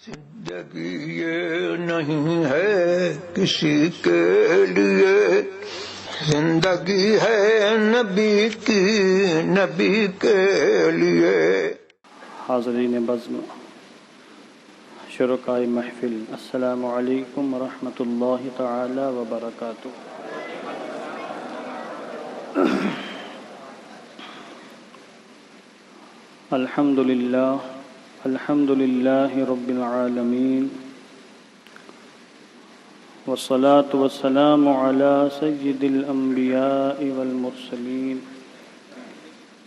زندگی یہ نہیں ہے کسی کے لیے، زندگی ہے نبی کی، نبی کے لیے۔ حاضرین بزم، شرکائے محفل، السلام علیکم ورحمۃ اللہ تعالی وبرکاتہ۔ الحمد للہ رب العالمین، والصلاة والسلام علی سید الانبیاء والمرسلین،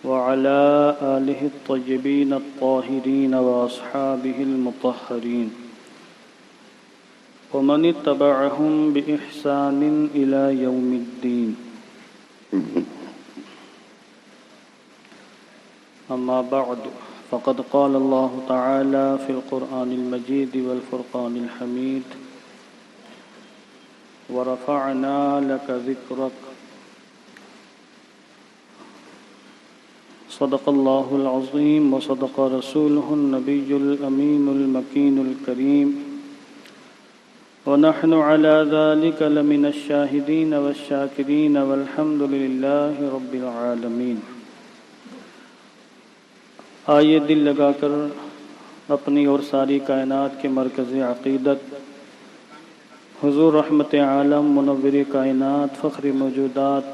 وعلى آلہ الطیبین الطاہرین واصحابہ المطہرین، ومن اتبعہم بإحسان إلی یوم الدین۔ اما بعد، فقد قال اللہ تعالی فی القرآن المجید والفرقان الحمید، ورفعنا لک ذکرک۔ صدق اللہ العظیم وصدق رسولہ النبی الامین المکین الکریم، ونحن على ذلك لمن الشاہدین والشاکرین والحمد للہ رب العالمین۔ آئیے دل لگا کر اپنی اور ساری کائنات کے مرکز عقیدت حضور رحمت عالم، منور کائنات، فخر موجودات،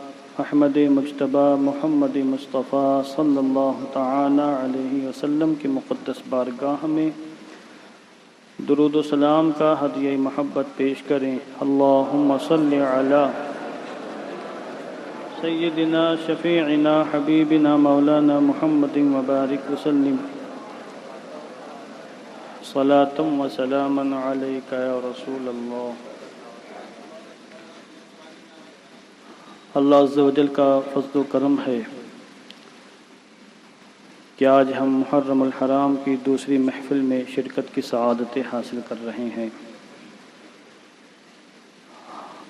احمد مجتبی محمد مصطفیٰ صلی اللہ تعالی علیہ وسلم کی مقدس بارگاہ میں درود و سلام کا ہدیہ محبت پیش کریں۔ اللہم صلی علی سیدنا شفیعنا حبیبنا مولانا محمد وبارک وسلم، صلاۃ و سلاما علیک یا رسول اللہ۔ اللہ عز و جل کا فضل و کرم ہے کہ آج ہم محرم الحرام کی دوسری محفل میں شرکت کی سعادتیں حاصل کر رہے ہیں۔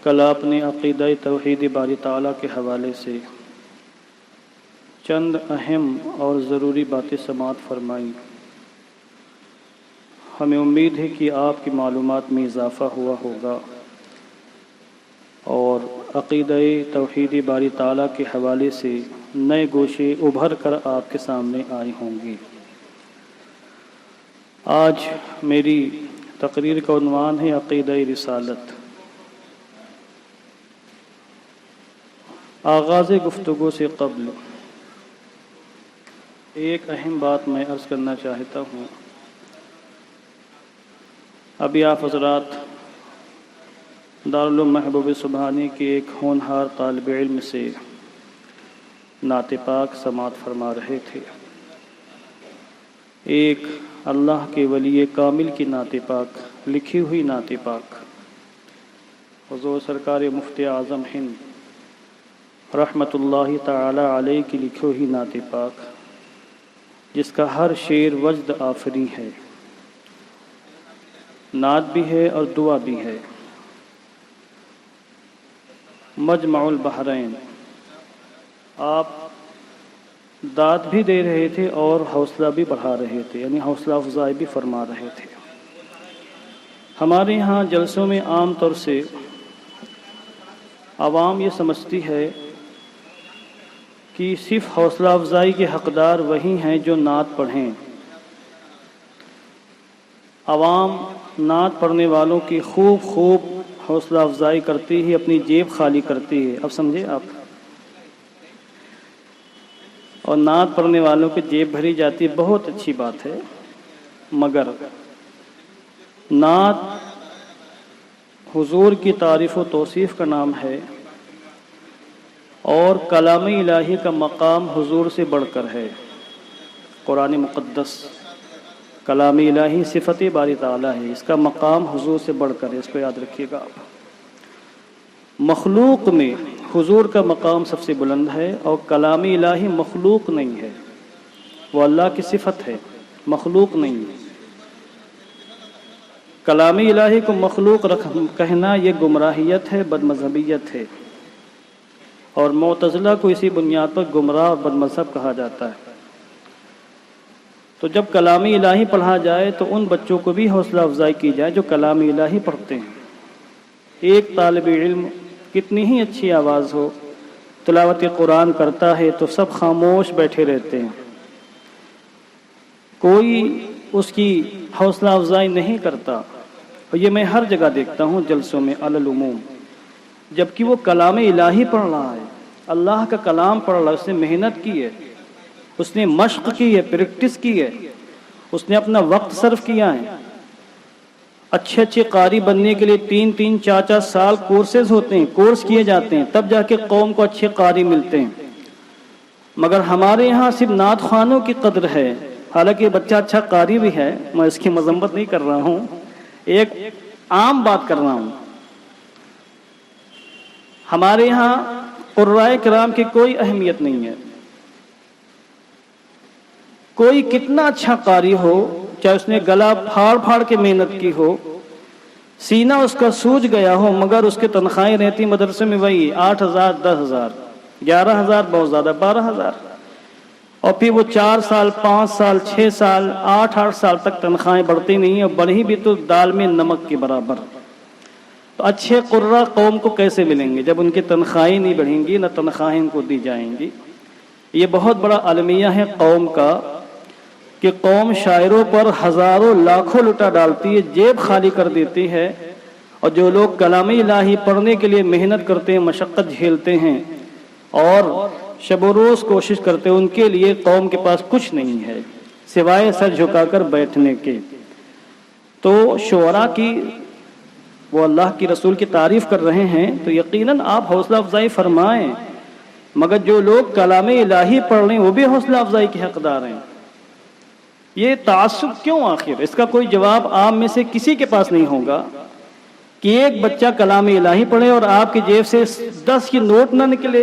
کل آپ نے عقیدہ توحید باری تعالیٰ کے حوالے سے چند اہم اور ضروری باتیں سماعت فرمائیں۔ ہمیں امید ہے کہ آپ کی معلومات میں اضافہ ہوا ہوگا اور عقیدہ توحید باری تعالیٰ کے حوالے سے نئے گوشے ابھر کر آپ کے سامنے آئے ہوں گے۔ آج میری تقریر کا عنوان ہے عقیدہ رسالت۔ آغاز گفتگو سے قبل ایک اہم بات میں عرض کرنا چاہتا ہوں۔ ابھی آپ حضرات دارالعلوم محبوب سبحانی کے ایک ہونہار طالب علم سے نعت پاک سماعت فرما رہے تھے۔ ایک اللہ کے ولی کامل کی نعت پاک، لکھی ہوئی نعت پاک، حضور سرکار مفتی اعظم ہند رحمۃ اللہ تعالی علیہ کی لکھی ہوئی نعت پاک، جس کا ہر شعر وجد آفری ہے، نعت بھی ہے اور دعا بھی ہے۔ مجمع البحرین، آپ داد بھی دے رہے تھے اور حوصلہ بھی بڑھا رہے تھے، یعنی حوصلہ افزائی بھی فرما رہے تھے۔ ہمارے ہاں جلسوں میں عام طور سے عوام یہ سمجھتی ہے کہ صرف حوصلہ افزائی کے حقدار وہی ہیں جو نعت پڑھیں۔ عوام نعت پڑھنے والوں کی خوب حوصلہ افزائی کرتی ہے، اپنی جیب خالی کرتی ہے۔ اب سمجھے آپ؟ اور نعت پڑھنے والوں کی جیب بھری جاتی ہے، بہت اچھی بات ہے، مگر نعت حضور کی تعریف و توصیف کا نام ہے اور کلام الہی کا مقام حضور سے بڑھ کر ہے۔ قرآن مقدس کلام الہی صفت باری تعالیٰ ہے، اس کا مقام حضور سے بڑھ کر ہے، اس کو یاد رکھیے گا آپ۔ مخلوق میں حضور کا مقام سب سے بلند ہے، اور کلام الہی مخلوق نہیں ہے، وہ اللہ کی صفت ہے، مخلوق نہیں ہے۔ کلام الہی کو مخلوق کہنا یہ گمراہیت ہے، بد مذہبیت ہے، اور معتزلہ کو اسی بنیاد پر گمراہ اور بد مذہب کہا جاتا ہے۔ تو جب کلام الہی پڑھا جائے تو ان بچوں کو بھی حوصلہ افزائی کی جائے جو کلام الہی پڑھتے ہیں۔ ایک طالب علم کتنی ہی اچھی آواز ہو، تلاوت قرآن کرتا ہے تو سب خاموش بیٹھے رہتے ہیں، کوئی اس کی حوصلہ افزائی نہیں کرتا، اور یہ میں ہر جگہ دیکھتا ہوں جلسوں میں علی العموم، جبکہ وہ کلام الہی پڑھ رہا ہے، اللہ کا کلام پڑھ رہا ہے، اس نے محنت کی ہے، اس نے مشق کی ہے، پریکٹس کی ہے، اس نے اپنا وقت صرف کیا ہے۔ اچھے قاری بننے کے لیے 3 4 سال کورسز ہوتے ہیں، کورس کیے جاتے ہیں، تب جا کے قوم کو اچھے قاری ملتے ہیں۔ مگر ہمارے یہاں صرف نعت خوانوں کی قدر ہے، حالانکہ بچہ اچھا قاری بھی ہے، میں اس کی مذمت نہیں کر رہا ہوں، ایک عام بات کر رہا ہوں۔ ہمارے یہاں قرائے کرام کی کوئی اہمیت نہیں ہے، کوئی کتنا اچھا قاری ہو، چاہے اس نے گلا پھاڑ کے محنت کی ہو، سینہ اس کا سوج گیا ہو، مگر اس کے تنخواہیں رہتی مدرسے میں وہی 8,000 10,000 11,000 بہت زیادہ 12,000، اور پھر وہ 4 سال 5 سال 6 سال 8 سال تک تنخواہیں بڑھتی نہیں ہیں، اور بڑھی بھی تو دال میں نمک کے برابر۔ تو اچھے قرہ قوم کو کیسے ملیں گے جب ان کی تنخواہیں نہیں بڑھیں گی، نہ تنخواہیں ان کو دی جائیں گی؟ یہ بہت بڑا المیہ ہے قوم کا کہ قوم شاعروں پر ہزاروں لاکھوں لٹا ڈالتی ہے، جیب خالی کر دیتی ہے، اور جو لوگ کلام الہی پڑھنے کے لیے محنت کرتے ہیں، مشقت جھیلتے ہیں اور شب و روز کوشش کرتے ہیں، ان کے لیے قوم کے پاس کچھ نہیں ہے سوائے سر جھکا کر بیٹھنے کے۔ تو شعراء کی وہ اللہ کی رسول کی تعریف کر رہے ہیں تو یقیناً آپ حوصلہ افزائی فرمائیں، مگر جو لوگ کلام الہی پڑھ رہے ہیں وہ بھی حوصلہ افزائی کے حقدار ہیں۔ یہ تعصب کیوں آخر؟ اس کا کوئی جواب عام میں سے کسی کے پاس نہیں ہوگا کہ ایک بچہ کلام الہی پڑھے اور آپ کی جیب سے 10 کی نوٹ نہ نکلے،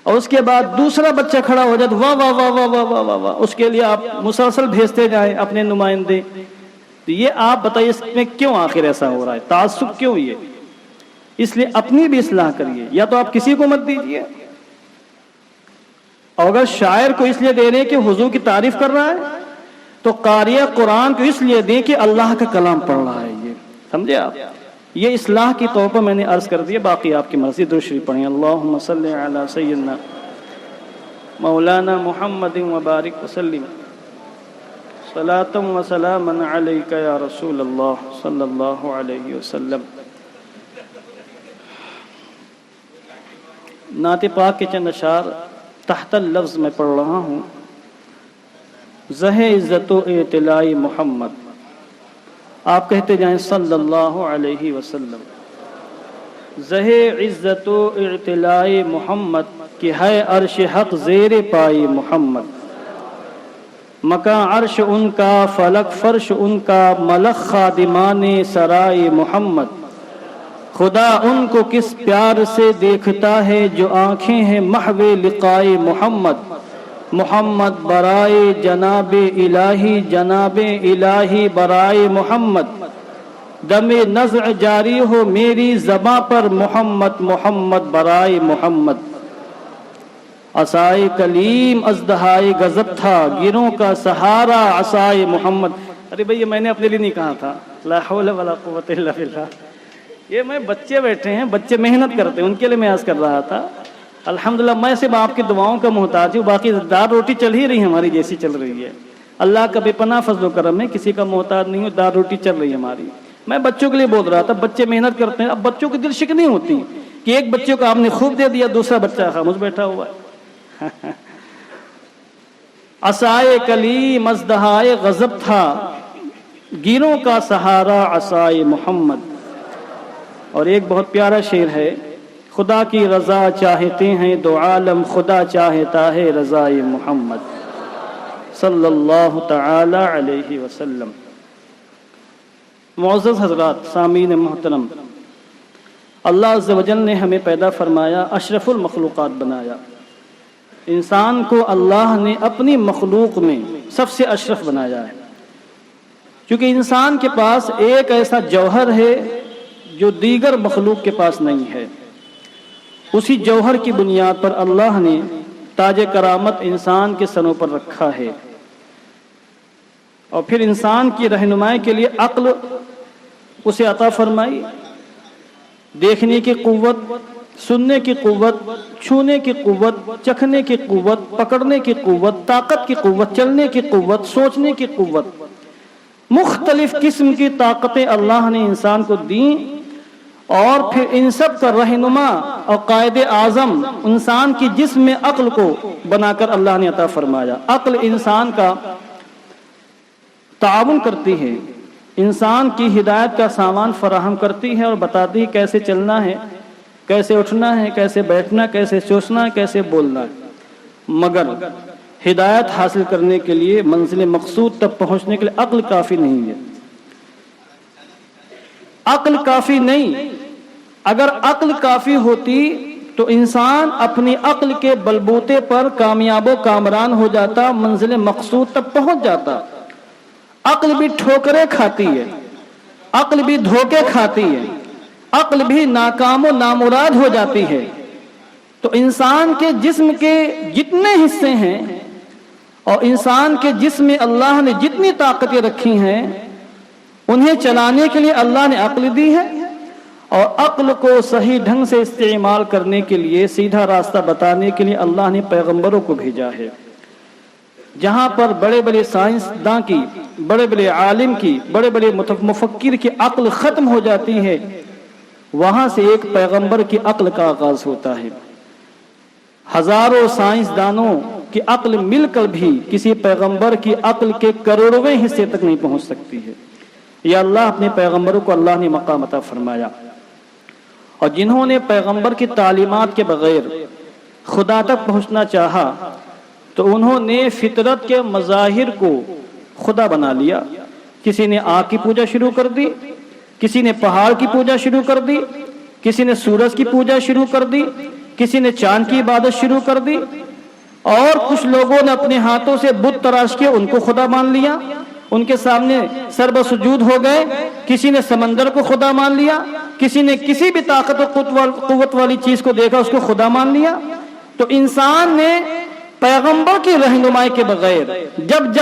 اور اس کے بعد دوسرا بچہ کھڑا ہو جائے تو واہ واہ واہ واہ واہ واہ واہ، اس کے لیے آپ مسلسل بھیجتے جائیں اپنے نمائندے۔ تو یہ آپ بتائیے اس میں کیوں آخر ایسا ہو رہا ہے؟ تعصب کیوں؟ یہ اس لیے اپنی بھی اصلاح کریے، یا تو آپ کسی کو مت دیجیے، اور اگر شاعر کو اس لیے دے رہے ہیں کہ حضور کی تعریف کر رہا ہے تو قاریہ قرآن کو اس لیے دیں کہ اللہ کا کلام پڑھ رہا ہے۔ یہ سمجھے آپ؟ یہ اصلاح کی طور پر میں نے عرض کر دیا، باقی آپ کی مرضی۔ درود شریف پڑھیں، اللہم صلی علی سیدنا مولانا محمد وبارک وسلم صلاۃ و سلاما علیک یا رسول اللہ صلی اللہ علیہ وسلم۔ نعت پاک کے چند اشعار تحت اللفظ میں پڑھ رہا ہوں۔ زہ عزت و اطلاع محمد، آپ کہتے جائیں صلی اللہ علیہ وسلم۔ زہ عزت و اطلاع محمد کہ ہے عرش حق زیر پائی محمد، مکاں عرش ان کا فلک فرش ان کا ملک خادمان سرائے محمد، خدا ان کو کس پیار سے دیکھتا ہے جو آنکھیں ہیں محو لقائے محمد، محمد برائے جناب الہی جناب الہی برائے محمد، دم نزع جاری ہو میری زباں پر محمد محمد برائے محمد، عصائے کلیم ازدہائے غضب تھا گروں کا سہارا عصائے محمد۔ ارے بھئی یہ میں نے اپنے لیے نہیں کہا تھا، لا حول ولا قوت الا باللہ، یہ میں بچے بیٹھے ہیں، بچے محنت کرتے ہیں، ان کے لیے میں عرض کر رہا تھا۔ الحمدللہ میں صرف آپ کی دعاؤں کا محتاج ہوں، باقی دار روٹی چل ہی رہی ہے ہماری جیسی چل رہی ہے، اللہ کا بے پناہ فضل و کرم ہے، کسی کا محتاج نہیں ہوں، دار روٹی چل رہی ہے ہماری۔ میں بچوں کے لیے بول رہا تھا، بچے محنت کرتے ہیں، اب بچوں کی دل شکنی ہوتی کہ ایک بچے کو آپ نے خوب دے دیا، دوسرا بچہ خاموش بیٹھا ہوا ہے۔ عصائے کلیم ازدہائے غضب تھا گیروں کا سہارا عصائے محمد۔ اور ایک بہت پیارا شعر ہے، خدا کی رضا چاہتے ہیں دو عالم، خدا چاہتا ہے رضائے محمد صلی اللہ تعالی علیہ وسلم۔ معزز حضرات، سامعین محترم، اللہ عز و جل نے ہمیں پیدا فرمایا، اشرف المخلوقات بنایا۔ انسان کو اللہ نے اپنی مخلوق میں سب سے اشرف بنایا ہے، کیونکہ انسان کے پاس ایک ایسا جوہر ہے جو دیگر مخلوق کے پاس نہیں ہے۔ اسی جوہر کی بنیاد پر اللہ نے تاج کرامت انسان کے سروں پر رکھا ہے۔ اور پھر انسان کی رہنمائی کے لیے عقل اسے عطا فرمائی، دیکھنے کی قوت، سننے کی قوت، چھونے کی قوت، چکھنے کی قوت، پکڑنے کی قوت، طاقت کی قوت، چلنے کی قوت، سوچنے کی قوت، مختلف قسم کی طاقتیں اللہ نے انسان کو دیں، اور پھر ان سب کا رہنما اور قائد اعظم انسان کی جسم میں عقل کو بنا کر اللہ نے عطا فرمایا۔ عقل انسان کا تعاون کرتی ہے، انسان کی ہدایت کا سامان فراہم کرتی ہے اور بتاتی ہے کیسے چلنا ہے، کیسے اٹھنا ہے، کیسے بیٹھنا، کیسے سوچنا ہے، کیسے بولنا ہے۔ مگر ہدایت حاصل کرنے کے لیے، منزل مقصود تک پہنچنے کے لیے عقل کافی نہیں ہے۔ عقل کافی نہیں۔ اگر عقل کافی ہوتی تو انسان اپنی عقل کے بلبوتے پر کامیاب و کامران ہو جاتا، منزل مقصود تک پہنچ جاتا۔ عقل بھی ٹھوکریں کھاتی ہے، عقل بھی دھوکے کھاتی ہے، عقل بھی ناکام و نامراد ہو جاتی ہے۔ تو انسان کے جسم کے جتنے حصے ہیں اور انسان کے جسم میں اللہ نے جتنی طاقتیں رکھی ہیں، انہیں چلانے کے لیے اللہ نے عقل دی ہے، اور عقل کو صحیح ڈھنگ سے استعمال کرنے کے لیے، سیدھا راستہ بتانے کے لیے اللہ نے پیغمبروں کو بھیجا ہے۔ جہاں پر بڑے بڑے سائنسداں کی، بڑے بڑے عالم کی، بڑے بڑے مفکر کی عقل ختم ہو جاتی ہے، وہاں سے ایک پیغمبر کی عقل کا آغاز ہوتا ہے۔ ہزاروں سائنسدانوں کی عقل مل کر بھی کسی پیغمبر کی عقل کے کروڑویں حصے تک نہیں پہنچ سکتی ہے۔ یا اللہ اپنے پیغمبروں کو اللہ نے مقام عطا فرمایا، اور جنہوں نے پیغمبر کی تعلیمات کے بغیر خدا تک پہنچنا چاہا تو انہوں نے فطرت کے مظاہر کو خدا بنا لیا۔ کسی نے آگ کی پوجا شروع کر دی، کسی نے پہاڑ کی پوجا شروع کر دی، کسی نے سورج کی پوجا شروع کر دی، کسی نے چاند کی عبادت شروع کر دی، اور کچھ لوگوں نے اپنے ہاتھوں سے بت تراش کے ان کو خدا مان لیا، ان کے سامنے سرب سجود ہو گئے۔ کسی نے سمندر کو خدا مان لیا، کسی نے کسی بھی طاقت و قوت والی چیز کو دیکھا اس کو خدا مان لیا۔ تو انسان نے پیغمبر کی رہنمائی کے بغیر جب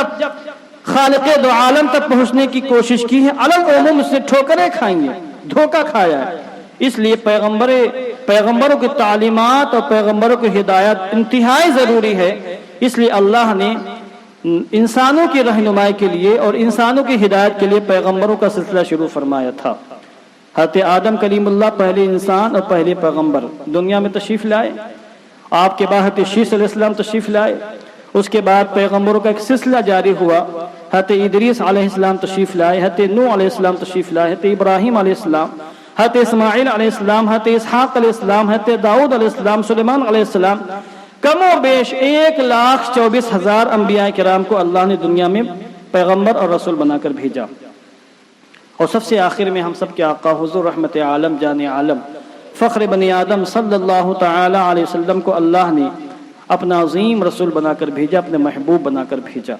خالق دو عالم تک پہنچنے کی کوشش کی ہے، علل عموم اس سے ٹھوکریں کھائیں گے، دھوکہ کھایا ہے۔ اس لیے پیغمبروں کی تعلیمات اور پیغمبروں کی ہدایت انتہائی ضروری ہے۔ اس لیے اللہ نے انسانوں کی رہنمائی کے لیے اور انسانوں کی ہدایت کے لیے پیغمبروں کا سلسلہ شروع فرمایا تھا۔ حضرت آدم کلیم اللہ پہلے انسان اور پہلے پیغمبر دنیا میں تشریف لائے، آپ کے بعد حضرت شیس علیہ السلام تشریف لائے، اس کے بعد پیغمبروں کا ایک سلسلہ جاری ہوا۔ حضرت ادریس علیہ السلام تشریف لائے، حضرت نوح علیہ السلام تشریف لائے، حضرت ابراہیم علیہ السلام، حضرت اسماعیل علیہ السلام، حضرت اسحاق علیہ السلام، حضرت داؤد علیہ السلام، سلیمان علیہ السلام، کم و بیش 1,24,000 انبیاء کرام کو اللہ نے دنیا میں پیغمبر اور رسول بنا کر بھیجا۔ اور سب سے آخر میں ہم سب کے آقا حضور رحمت عالم، جان عالم، فخر بنی آدم صلی اللہ تعالی علیہ وسلم کو اللہ نے اپنا عظیم رسول بنا کر بھیجا، اپنے محبوب بنا کر بھیجا۔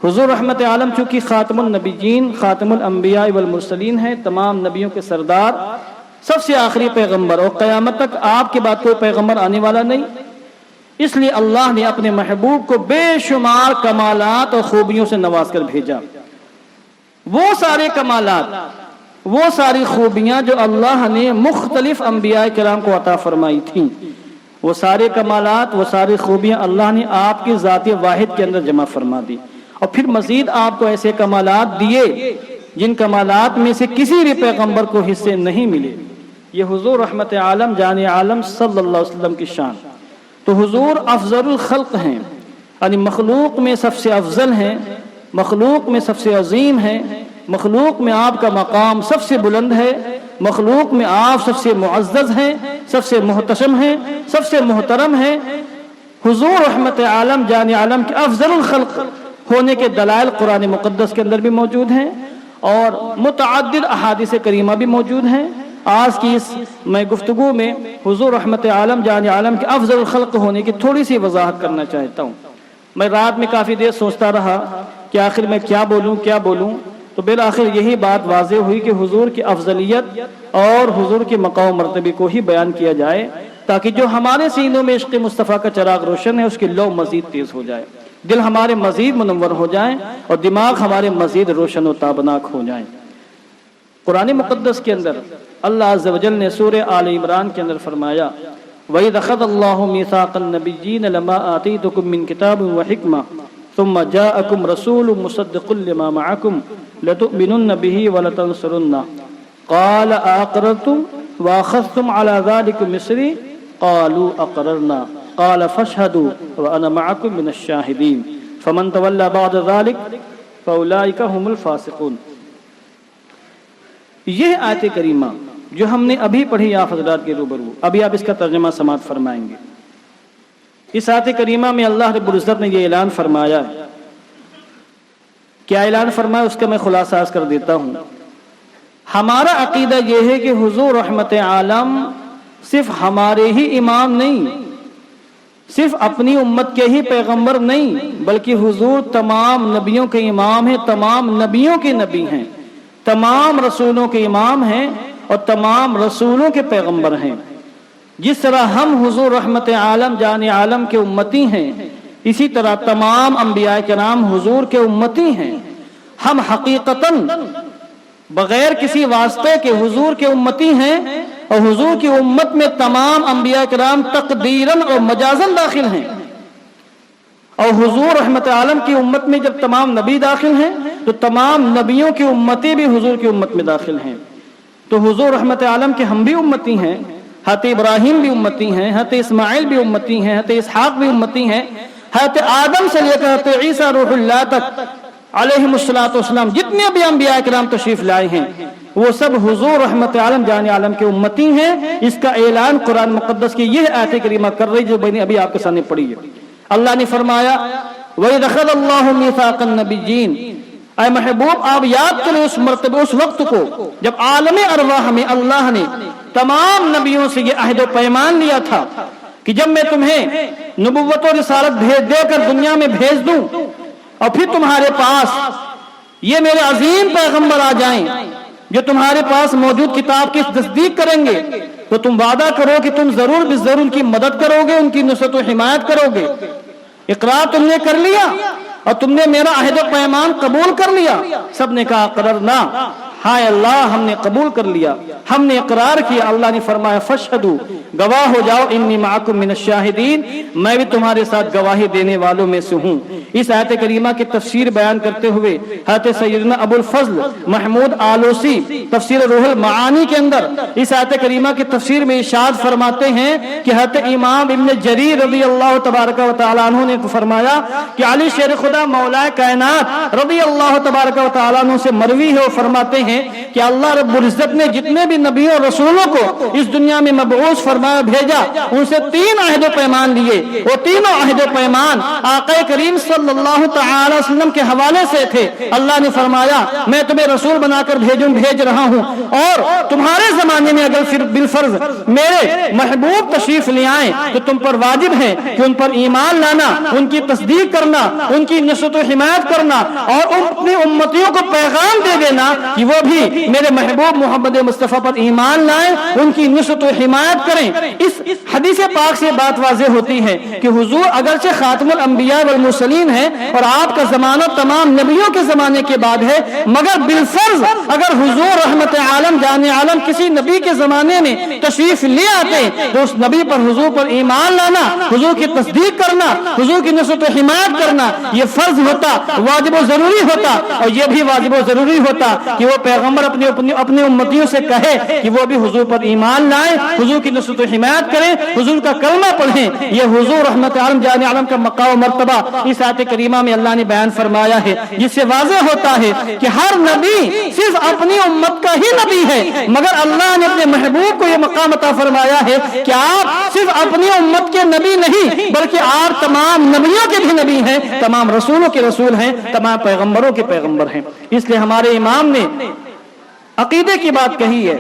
حضور رحمت عالم چونکہ خاتم النبیین، خاتم الانبیاء والمرسلین ہیں، تمام نبیوں کے سردار، سب سے آخری پیغمبر، اور قیامت تک آپ کے بعد کوئی پیغمبر آنے والا نہیں، اس لیے اللہ نے اپنے محبوب کو بے شمار کمالات اور خوبیوں سے نواز کر بھیجا۔ وہ سارے کمالات، وہ ساری خوبیاں جو اللہ نے مختلف انبیاء کرام کو عطا فرمائی تھیں، وہ سارے کمالات، وہ ساری خوبیاں اللہ نے آپ کی ذات واحد کے اندر جمع فرما دی، اور پھر مزید آپ کو ایسے کمالات دیے جن کمالات میں سے کسی بھی پیغمبر کو حصے نہیں ملے۔ یہ حضور رحمت عالم، جان عالم صلی اللہ علیہ وسلم کی شان۔ تو حضور افضل الخلق ہیں، یعنی مخلوق میں سب سے افضل ہیں، مخلوق میں سب سے عظیم ہیں، مخلوق میں آپ کا مقام سب سے بلند ہے، مخلوق میں آپ سب سے معزز ہیں، سب سے محتشم ہیں، سب سے محترم ہیں۔ حضور رحمت عالم، جان عالم کے افضل الخلق ہونے کے دلائل قرآن مقدس کے اندر بھی موجود ہیں، اور متعدد احادیث کریمہ بھی موجود ہیں۔ آج کی اس میں گفتگو میں حضور رحمت عالم، جان عالم کے افضل الخلق ہونے کی تھوڑی سی وضاحت کرنا چاہتا ہوں۔ میں رات میں کافی دیر سوچتا رہا کہ آخر میں کیا بولوں، تو بالآخر یہی بات واضح ہوئی کہ حضور کی افضلیت اور حضور کے مقام مرتبے کو ہی بیان کیا جائے، تاکہ جو ہمارے سینوں میں عشق مصطفیٰ کا چراغ روشن ہے اس کی لو مزید تیز ہو جائے۔ دل ہمارے مزید منور ہو جائیں اور دماغ ہمارے مزید روشن و تابناک ہو جائیں۔ قرآن مقدس کے اندر اللہ عز و جل نے سورہ آل عمران کے اندر فرمایا وَإِذْ أَخَذَ اللَّهُ مِيثَاقَ النَّبِيِّينَ لَمَا آتَيْتُكُم مِّن كِتَابٍ وَحِكْمَةٍ ثُمَّ جَاءَكُمْ رَسُولٌ مُصَدِّقٌ لِّمَا مَعَكُمْ لَتُؤْمِنُنَّ بِهِ وَلَتَنصُرُنَّهُ قَالَ أَأَقْرَرْتُمْ وَأَخَذْتُمْ عَلَى ذَلِكُمْ إِصْرِي قَالُوا أَقْرَرْنَا قَالَ فَاشْهَدُوا وَأَنَا مَعَكُمْ مِنَ الشَّاهِدِينَ فَمَن تَوَلَّىٰ بَعْدَ ذَلِكَ فَأُولَٰئِكَ هُمُ الْفَاسِقُونَ۔ یہ آیت کریمہ جو ہم نے ابھی پڑھی آپ حضرات کے روبرو، ابھی آپ اس کا ترجمہ سماعت فرمائیں گے۔ اس آیت کریمہ میں اللہ رب العزت نے یہ اعلان فرمایا ہے۔ کیا اعلان فرمایا اس کا میں خلاصہ عرض کر دیتا ہوں۔ ہمارا عقیدہ یہ ہے کہ حضور رحمت عالم صرف ہمارے ہی امام نہیں، صرف اپنی امت کے ہی پیغمبر نہیں، بلکہ حضور تمام نبیوں کے امام ہیں، تمام نبیوں کے نبی ہیں، تمام رسولوں کے امام ہیں اور تمام رسولوں کے پیغمبر ہیں۔ جس طرح ہم حضور رحمت عالم جان عالم کے امتی ہیں، اسی طرح تمام انبیاء کرام حضور کے امتی ہیں۔ ہم حقیقتاً بغیر کسی واسطے کے حضور کے امتی ہیں اور حضور کی امت میں تمام انبیاء کرام تقدیراً اور مجازاً داخل ہیں، اور حضور رحمت عالم کی امت میں جب تمام نبی داخل ہیں تو تمام نبیوں کی امتی بھی حضور کی امت میں داخل ہیں۔ تو حضور رحمت عالم کے ہم بھی امتی ہیں، حضرت ابراہیم بھی امتی ہیں، حضرت اسماعیل بھی امتی ہیں، حضرت اسحاق بھی امتی ہیں، حضرت آدم سے لے کر حضرت عیسیٰ روح اللہ تک علیہ السلام جتنے بھی انبیاء کرام تشریف لائے ہیں وہ سب حضور رحمت عالم جان عالم کے امتی ہیں۔ اس کا اعلان قرآن مقدس کی یہ آیت کریمہ کر رہی جو میں نے ابھی آپ کے سامنے پڑھی ہے۔ اللہ نے فرمایا وَإِذْ أَخَذَ اللَّهُ مِيثَاقَ النَّبِيِّينَ، اے محبوب آپ یاد کریں اس مرتبہ، اس وقت کو جب عالم ارواح میں اللہ نے تمام نبیوں سے یہ عہد و پیمان لیا تھا کہ جب میں تمہیں نبوت و رسالت دے کر دنیا میں بھیج دوں اور پھر تمہارے پاس یہ میرے عظیم پیغمبر آ جائیں جو تمہارے پاس موجود کتاب کی تصدیق کریں گے، تو تم وعدہ کرو کہ تم ضرور بالضرور ان کی مدد کرو گے، ان کی نصرت و حمایت کرو گے۔ اقرار تم نے کر لیا اور تم نے میرا عہد و پیمان قبول کر لیا۔ سب نے کہا اقررنا، ہائے اللہ ہم نے قبول کر لیا، ہم نے اقرار کیا۔ اللہ نے فرمایا فاشہدوا، گواہ ہو جاؤ، انی معکم من الشاہدین، میں بھی تمہارے ساتھ گواہی دینے والوں میں سے ہوں۔ اس آیت کریمہ کی تفسیر بیان کرتے ہوئے حضرت سیدنا ابو الفضل محمود آلوسی تفسیر روح المعانی کے اندر اس آیت کریمہ کی تفسیر میں ارشاد فرماتے ہیں کہ حضرت امام ابن جریر رضی اللہ تبارک و تعالیٰ عنہ نے فرمایا کہ علی شیر خدا مولا کائنات رضی اللہ تبارک و تعالیٰ عنہ سے مروی ہے، وہ فرماتے ہیں کہ اللہ رب العزت نے جتنے بھی نبیوں اور رسولوں کو اس دنیا میں مبعوث فرمایا بھیجا، ان سے 3 عہد و پیمان لیے۔ وہ تینوں عہد و پیمان آقا کریم صلی اللہ تعالی وسلم کے حوالے سے تھے۔ اللہ نے فرمایا میں تمہیں رسول بنا کر بھیج رہا ہوں، اور تمہارے زمانے میں اگر پھر بالفرض میرے محبوب تشریف لے آئیں تو تم پر واجب ہے کہ ان پر ایمان لانا، ان کی تصدیق کرنا، ان کی نصرت و حمایت کرنا، اور اپنی امتیوں کو پیغام دے دینا کہ وہ بھی میرے محبوب محمد مصطفیٰ پر ایمان لائیں، ان کی نصرت و حمایت کریں۔ اس حدیث پاک سے بات واضح ہوتی ہے کہ حضور اگرچہ خاتم الانبیاء والمرسلین ہیں اور آپ کا زمانہ تمام نبیوں کے زمانے کے بعد ہے، مگر بالفرض اگر حضور رحمت عالم جان عالم کسی نبی کے زمانے میں تشریف لے آتے تو اس نبی پر حضور پر ایمان لانا، حضور کی تصدیق کرنا، حضور کی نصرت و حمایت کرنا یہ فرض ہوتا، واجب و ضروری ہوتا۔ اور یہ بھی واجب و ضروری ہوتا کہ وہ پیغمبر اپنے امتیوں سے کہے کہ وہ بھی حضور پر ایمان لائیں، حضور کی نصرت و حمایت کریں، حضور کا کلمہ پڑھیں۔ یہ حضور رحمت عالم جان عالم کا مقام و مرتبہ اس آیت کریمہ میں اللہ نے بیان فرمایا ہے، جس سے واضح ہوتا ہے کہ ہر نبی صرف اپنی امت کا ہی نبی ہے، مگر اللہ نے اپنے محبوب کو یہ مقام عطا فرمایا ہے کہ آپ صرف اپنی امت کے نبی نہیں بلکہ آپ تمام نبیوں کے بھی نبی ہیں، تمام رسولوں کے رسول ہیں، تمام پیغمبروں کے پیغمبر ہیں۔ اس لیے ہمارے امام نے عقیدے کی بات کہی ہے،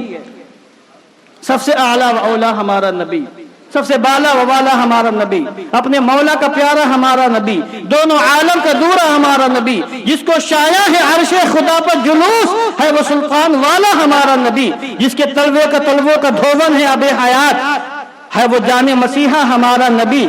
سب سے اعلیٰ و اولا ہمارا نبی، سب سے بالا و والا ہمارا نبی، اپنے مولا کا پیارا ہمارا نبی، دونوں عالم کا دورہ ہمارا نبی، جس کو شایع ہے عرش خدا پر جلوس ہے، وہ سلطان والا ہمارا نبی، جس کے تلووں کا دھون ہے آب حیات ہے، وہ جان مسیحا ہمارا نبی،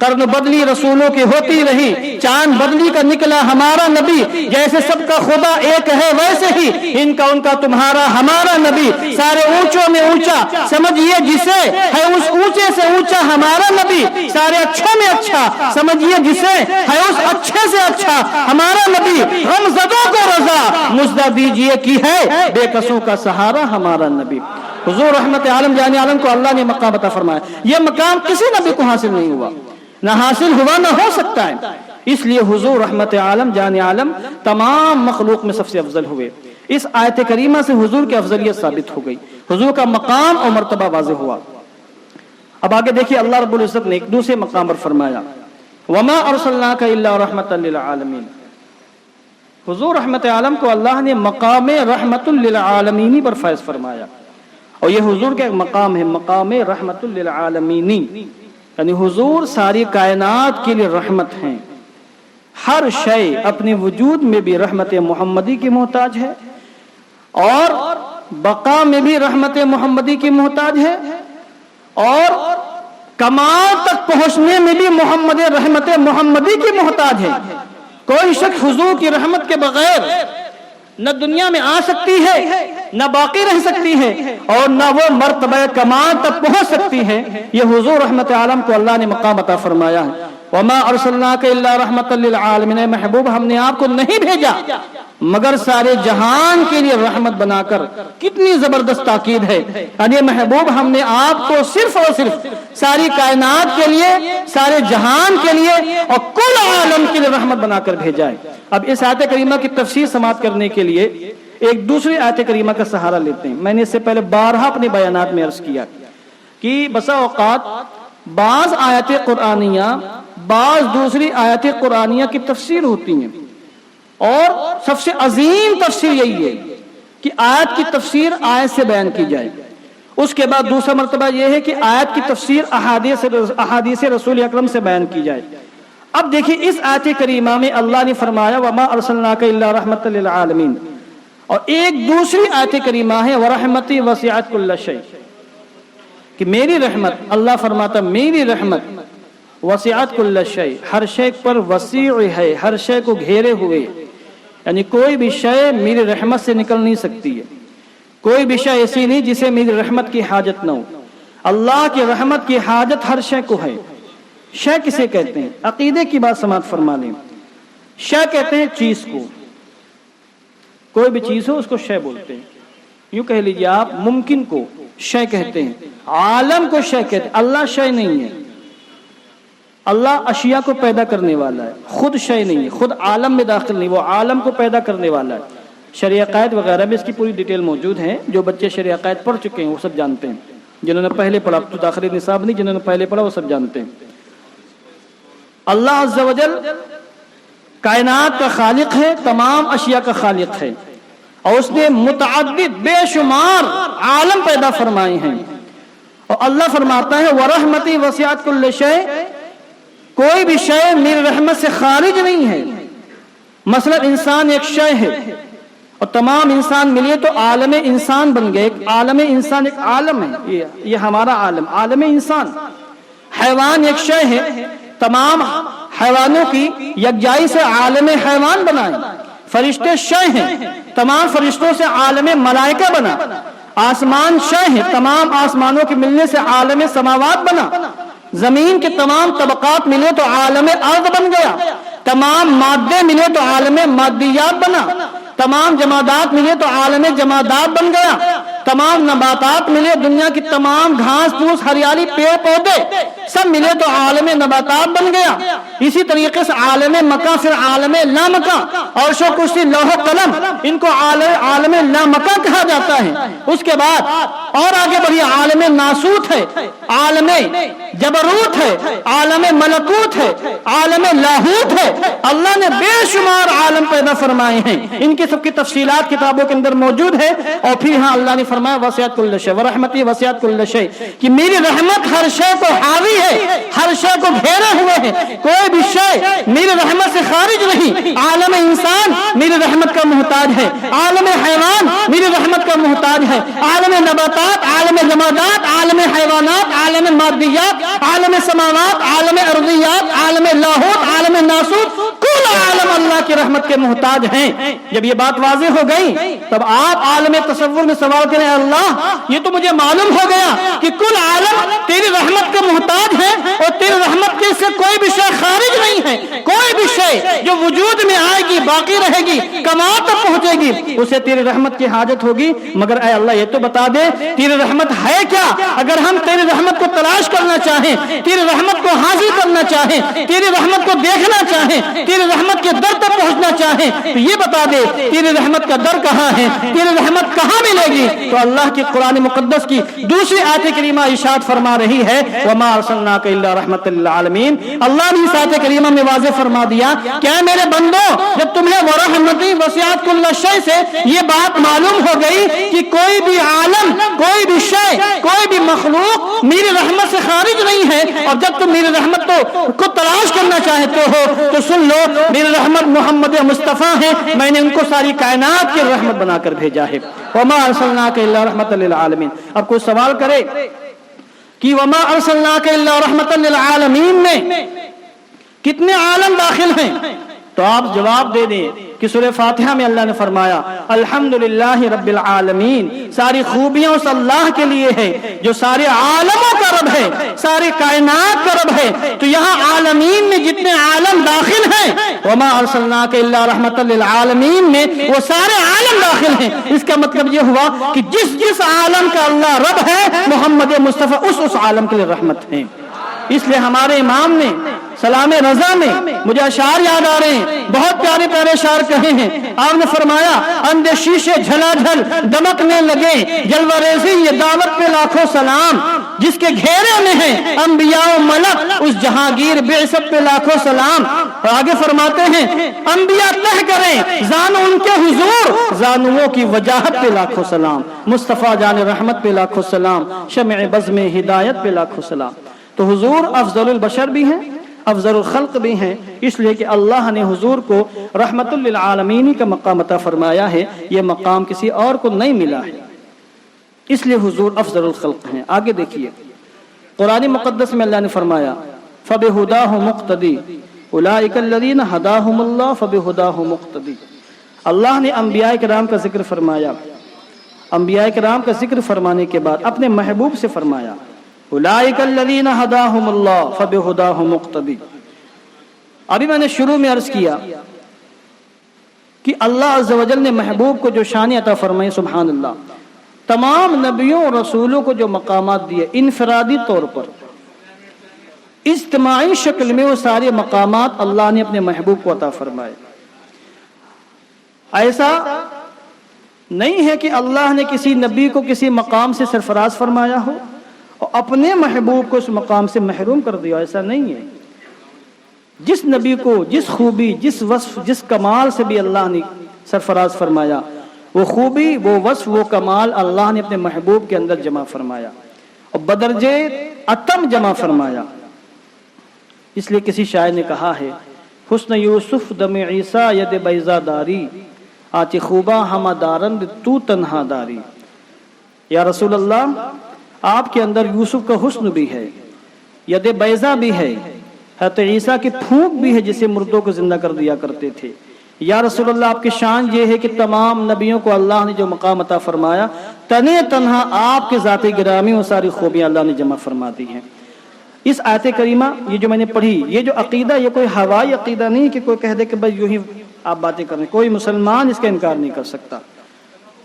قرن بدلی رسولوں کی ہوتی رہی، چاند بدلی کا نکلا ہمارا نبی، جیسے سب کا خدا ایک ہے ویسے ہی ان کا ان کا تمہارا ہمارا نبی، سارے اونچوں میں اونچا سمجھیے جسے ہے اس اونچے سے اونچا ہمارا نبی، سارے اچھوں میں اچھا سمجھیے جسے ہے اس اچھے سے اچھا ہمارا نبی، غمزدوں کو رضا مژدہ دیجیے کی ہے بے کسوں کا سہارا ہمارا نبی۔ حضور رحمت عالم جان عالم کو اللہ نے مقام عطا فرمایا، یہ مقام کسی نبی کو حاصل نہیں ہوا، نہ حاصل ہوا نہ ہو سکتا ہے، اس لیے حضور رحمت عالم جان عالم تمام مخلوق میں سب سے افضل ہوئے۔ اس آیت کریمہ سے حضور کی افضلیت ثابت ہو گئی، حضور کا مقام اور مرتبہ واضح ہوا۔ اب آگے دیکھیے اللہ رب العزت نے ایک دوسرے مقام پر فرمایا وَمَا أَرْسَلْنَاكَ إِلَّا رَحْمَةً لِلْعَالَمِينَ۔ حضور رحمت عالم کو اللہ نے مقام رحمت للعالمین پر فائز فرمایا، اور یہ حضور کا ایک مقام ہے، مقام رحمت للعالمین، یعنی حضور ساری کائنات کے لیے رحمت ہیں، ہر شے اپنے وجود میں بھی رحمت محمدی کی محتاج ہے اور بقا میں بھی رحمت محمدی کی محتاج ہے، اور کمال تک پہنچنے میں بھی محمد رحمت محمدی کی محتاج ہے۔ کوئی شخص حضور کی رحمت کے بغیر نہ دنیا میں آ سکتی ہے، نہ باقی رہ سکتی ہے، اور نہ وہ مرتبہ کمال تک پہنچ سکتی ہے۔ یہ حضور رحمت عالم کو اللہ نے مقام عطا فرمایا ہے۔ وَمَا أَرْسَلْنَاكَ إِلَّا رَحْمَةً لِلْعَالَمِينَ، محبوب ہم نے آپ کو نہیں بھیجا مگر سارے جہان کے لیے رحمت بنا کر۔ کتنی زبردست تاکید ہے، یعنی محبوب ہم نے آپ کو صرف اور صرف ساری کائنات کے لیے، سارے جہان کے لیے اور کل عالم کے لیے رحمت بنا کر بھیجا ہے۔ اب اس آیت کریمہ کی تفسیر سماعت کرنے کے لیے ایک دوسری آیت کریمہ کا سہارا لیتے ہیں۔ میں نے اس سے پہلے بارہا اپنے بیانات میں عرض کیا کہ بسا اوقات بعض آیت قرآنیہ بعض دوسری آیت قرآنیہ کی تفسیر ہوتی ہیں، اور سب سے عظیم تفسیر یہی ہے کہ آیت کی تفسیر آیت سے بیان کی جائے۔ اس کے بعد دوسرا مرتبہ یہ ہے کہ آیت کی تفسیر احادیث رسول اکرم سے بیان کی جائے۔ اب دیکھیں اس آیت کریمہ میں اللہ نے فرمایا وَمَا أَرْسَلْنَاكَ إِلَّا رَحْمَةً لِلْعَالَمِينَ، اور ایک دوسری آیت کریمہ ہے وَرَحْمَتِي وَسِعَتْ كُلَّ شَيْءٍ، کہ میری رحمت، اللہ فرماتا میری رحمت وسعت کل شے، ہر شے پر وسیع ہے، ہر شے کو گھیرے ہوئے، یعنی کوئی بھی شے میری رحمت سے نکل نہیں سکتی ہے، کوئی بھی شے ایسی نہیں جسے میری رحمت کی حاجت نہ ہو۔ اللہ کی رحمت کی حاجت ہر شے کو ہے۔ شے کسے کہتے ہیں؟ عقیدے کی بات سماعت فرما لیں۔ شے کہتے ہیں چیز کو، کوئی بھی چیز ہو اس کو شے بولتے ہیں۔ یوں کہہ لیجیے آپ ممکن کو شے کہتے ہیں، عالم کو شے کہتے ہیں۔ اللہ شے نہیں ہے، اللہ اشیاء کو پیدا کرنے والا ہے، خود شے نہیں ہے، خود عالم میں داخل نہیں، وہ عالم کو پیدا کرنے والا ہے۔ شرع عقائد وغیرہ میں اس کی پوری ڈیٹیل موجود ہے، جو بچے شرع عقائد پڑھ چکے ہیں وہ سب جانتے ہیں، جنہوں نے پہلے پڑھا تو داخلی نصاب نہیں، جنہوں نے پہلے پڑھا وہ سب جانتے ہیں۔ اللہ عز و جل کائنات کا خالق ہے، تمام اشیاء کا خالق ہے، اور اس نے متعدد بے شمار عالم پیدا فرمائے ہیں۔ اور اللہ فرماتا ہے وَرَحْمَتِي وَسِعَتْ كُلَّ شَيْءٍ، کوئی بھی شے میری رحمت سے خارج نہیں ہے۔ مثلا انسان ایک شے ہے، اور تمام انسان ملے تو عالم انسان بن گئے۔ ایک عالم انسان ایک عالم ہے، یہ ہمارا عالم، عالم انسان۔ حیوان ایک شے ہے، تمام حیوانوں کی یکجائی سے عالم حیوان بنائے۔ فرشتے شے ہیں، تمام فرشتوں سے عالم ملائکہ بنا۔ آسمان شے ہیں، تمام آسمانوں کے ملنے سے عالم سماوات بنا۔ زمین کے تمام طبقات ملے تو عالم ارض بن گیا۔ تمام مادے ملے تو عالم مادیات بنا۔ تمام جمادات ملے تو عالم جمادات بن گیا۔ تمام نباتات ملے، دنیا کی تمام گھاس پھوس ہریالی پیڑ پودے سب ملے تو عالم نباتات بن گیا۔ اسی طریقے سے عالم مکہ پھر عالم لامکہ، عرش و کرسی لوح و قلم ان کو عالم لامکہ کہا جاتا ہے۔ اس کے بعد اور آگے بڑھیے، عالم ناسوت ہے، عالم جبروت ہے، عالم ملکوت ہے، عالم لاہوت ہے۔ اللہ نے بے شمار عالم پیدا فرمائے ہیں، ان کی سب کی تفصیلات کتابوں کے اندر موجود ہے۔ اور پھر ہاں اللہ نے فرمایا وسعت کل شے ورحمتی وسعت کل شے، کہ میری رحمت ہر شے کو حاوی ہے, ہر شے کو گھیرے ہوئے ہیں, کوئی بھی شے میری رحمت سے خارج نہیں. عالم انسان میری رحمت کا محتاج ہے, عالم حیوان میری رحمت کا محتاج ہے, عالم نباتات, عالم جمادات, عالم حیوانات, عالم مادیات, عالم سماوات, عالم ارضیات, عالم لاہوت, عالم ناسوت, کل عالم اللہ کی رحمت کے محتاج ہیں. جب یہ بات واضح ہو گئی تب آپ عالم تصور میں سوال کریں, اللہ یہ تو مجھے معلوم ہو گیا کہ کل عالم تیری رحمت کا محتاج ہے اور تیری رحمت کے سے کوئی بھی شے خارج نہیں ہے. کوئی بھی شے جو وجود میں آئے گی, باقی رہے گی, کمال تک پہنچے گی, اسے تیری رحمت کی حاجت ہوگی. مگر اے اللہ یہ تو بتا دے تیری رحمت ہے کیا. اگر ہم تیری رحمت کو تلاش کرنا چاہیں, تیری رحمت کو حاصل کرنا چاہیں, تیری رحمت کو دیکھنا چاہیں, تیری رحمت کے در تک پہنچنا چاہیں, تو یہ بتا دے تیری رحمت کا در کہاں ہے, تیری رحمت کہاں ملے گی. تو اللہ کی قرآن مقدس کی دوسری آیت کریمہ ارشاد فرما رہی ہے, وما ارسلناک الا رحمت للعالمین. اللہ نے اس آیت کریمہ میں واضح فرما دیا, کیا میرے بندو جب تمہیں ورحمتی وسعت کل شیء سے یہ بات معلوم ہو گئی کہ کوئی بھی عالم, کوئی بھی شے, کوئی بھی مخلوق میری رحمت سے خارج نہیں ہے, اور جب تم میری رحمت کو تلاش کرنا چاہتے ہو تو سن لو میری رحمت محمد مصطفیٰ ہے, میں نے ان کو ساری کائنات کی رحمت بنا کر بھیجا ہے. وما ارسلناک الا رحمت للعالمین. اب کوئی سوال کرے کہ وما ارسلناک الا رحمت للعالمین میں کتنے عالم داخل ہیں, تو آپ جواب دے دیں کہ سورہ فاتحہ میں اللہ نے فرمایا الحمدللہ رب العالمین, ساری خوبیاں اس اللہ کے لیے ہے جو سارے عالموں کا رب ہے, ساری کائنات کا رب ہے. تو یہاں عالمین میں جتنے عالم داخل ہیں, وما ارسلناک الا رحمت للعالمین میں وہ سارے عالم داخل ہیں. اس کا مطلب یہ ہوا کہ جس عالم کا اللہ رب ہے, محمد مصطفیٰ اس عالم کے لیے رحمت ہے. اس لیے ہمارے امام نے سلام رضا میں مجھے اشعار یاد آ رہے ہیں, بہت پیارے پیارے اشعار کہے ہیں. آپ نے فرمایا اندے شیشے جھلا جھل دمکنے لگے, جلوہ ریزی یہ دعوت پہ لاکھوں سلام, جس کے گھیرے میں ہیں انبیاء و ملک اس جہانگیر بعثت پہ لاکھوں سلام. اور آگے فرماتے ہیں انبیاء تہ کریں زانو ان کے حضور, زانووں کی وجاہت پہ لاکھوں سلام, مصطفیٰ جان رحمت پہ لاکھوں سلام, شمع بزم ہدایت پہ لاکھوں سلام. تو حضور افضل البشر بھی ہیں, افضل الخلق بھی ہیں, اس لیے کہ اللہ نے حضور کو رحمت للعالمین کا مقام عطا فرمایا ہے. یہ مقام کسی اور کو نہیں ملا ہے, اس لیے حضور افضل الخلق ہیں. آگے دیکھیے قرآن مقدس میں اللہ نے فرمایا فبہداہ مقتدی اولئک الذین ہداہم اللہ فبہداہ مقتدی. اللہ نے انبیاء کرام کا ذکر فرمایا, انبیاء کرام کا ذکر فرمانے کے بعد اپنے محبوب سے فرمایا اولئک الذین ہداہم اللہ فبہداہ مقتدی. ابھی میں نے شروع میں عرض کیا کہ اللہ عز و جل نے محبوب کو جو شان عطا فرمائی, سبحان اللہ, تمام نبیوں اور رسولوں کو جو مقامات دیے انفرادی طور پر, اجتماعی شکل میں وہ سارے مقامات اللہ نے اپنے محبوب کو عطا فرمائے. ایسا نہیں ہے کہ اللہ نے کسی نبی کو کسی مقام سے سرفراز فرمایا ہو اور اپنے محبوب کو اس مقام سے محروم کر دیا, ایسا نہیں ہے. جس نبی کو جس خوبی, جس وصف, جس کمال سے بھی اللہ نے سرفراز فرمایا, وہ خوبی, وہ وصف, وہ کمال اللہ نے اپنے محبوب کے اندر جمع فرمایا اور بدرجے اتم جمع فرمایا. اس لیے کسی شاعر نے کہا ہے حسن یوسف دم عیسیٰ ید بیضا داری, آتی خوبا ہما دارند تو تنہا داری. یا رسول اللہ, آپ کے اندر یوسف کا حسن بھی ہے, ید بیضا بھی ہے, حضرت عیسیٰ کی پھونک بھی ہے جسے مردوں کو زندہ کر دیا کرتے تھے. یا رسول اللہ, آپ کی شان یہ ہے کہ تمام نبیوں کو اللہ نے جو مقام عطا فرمایا, تنے تنہا آپ کے ذات گرامی وہ ساری خوبیاں اللہ نے جمع فرما دی ہیں. اس آیت کریمہ یہ جو میں نے پڑھی, یہ جو عقیدہ, یہ کوئی ہوائی عقیدہ نہیں کہ کوئی کہہ دے کہ بھائی یوں ہی آپ باتیں کر رہے ہیں. کوئی مسلمان اس کا انکار نہیں کر سکتا.